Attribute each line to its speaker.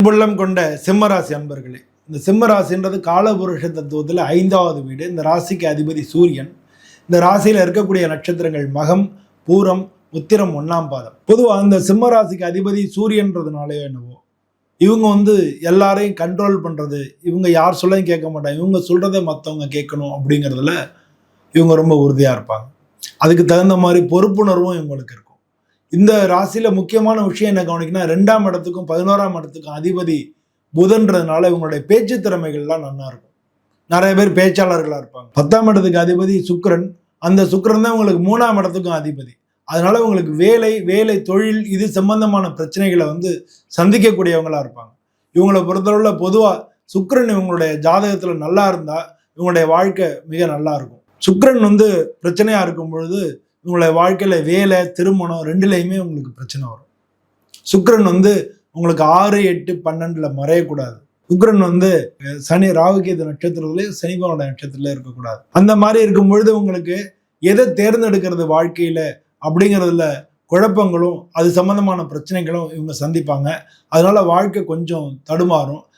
Speaker 1: அன்புள்ளம் கொண்ட சிம்மராசி அன்பர்களே, இந்த சிம்மராசின்றது காலபுருஷ தத்துவத்தில் 5வது வீடு. இந்த ராசிக்கு அதிபதி சூரியன். இந்த ராசியில் இருக்கக்கூடிய நட்சத்திரங்கள் மகம், பூரம், உத்திரம், 1ஆம் பாதம். பொதுவாக இந்த சிம்மராசிக்கு அதிபதி சூரியன்றதுனாலே என்னவோ இவங்க எல்லாரையும் கண்ட்ரோல் பண்றது, இவங்க யார் சொல்லையும் கேட்க மாட்டாங்க, இவங்க சொல்றதை மற்றவங்க கேட்கணும் அப்படிங்கிறதுல இவங்க ரொம்ப உறுதியா இருப்பாங்க. அதுக்கு தகுந்த மாதிரி பொறுப்புணர்வும் இவங்களுக்கு இருக்கும். இந்த ராசியில முக்கியமான விஷயம் என்ன கவனிக்கணும், 2ஆம் இடத்துக்கும் 11ஆம் இடத்துக்கும் அதிபதி புதன்றதுனால இவங்களுடைய பேச்சு திறமைகள்லாம் நல்லா இருக்கும். நிறைய பேர் பேச்சாளர்களா இருப்பாங்க. 10ஆம் இடத்துக்கு அதிபதி சுக்கிரன். அந்த சுக்கிரன் தான் உங்களுக்கு 3ஆம் இடத்துக்கும் அதிபதி. அதனால உங்களுக்கு வேலை தொழில் இது சம்பந்தமான பிரச்சனைகளை சந்திக்கக்கூடியவங்களா இருப்பாங்க. இவங்களை பொறுத்தளவுல பொதுவா சுக்கிரன் இவங்களுடைய ஜாதகத்துல நல்லா இருந்தா இவங்களுடைய வாழ்க்கை மிக நல்லா இருக்கும். சுக்கிரன் பிரச்சனையா இருக்கும் பொழுது உங்களுடைய வாழ்க்கையில வேலை, திருமணம் 2லையுமே உங்களுக்கு பிரச்சனை வரும். சுக்கிரன் உங்களுக்கு 6, 8, 12ல மறையக்கூடாது. சுக்கிரன் சனி ராகுகேது நட்சத்திரத்திலே சனி பகவான் நட்சத்திரத்திலே இருக்கக்கூடாது. அந்த மாதிரி இருக்கும் பொழுது உங்களுக்கு எதை தேர்ந்தெடுக்கிறது வாழ்க்கையில அப்படிங்கிறதுல குழப்பங்களும் அது சம்பந்தமான பிரச்சனைகளும் இவங்க சந்திப்பாங்க. அதனால வாழ்க்கை கொஞ்சம் தடுமாறும்.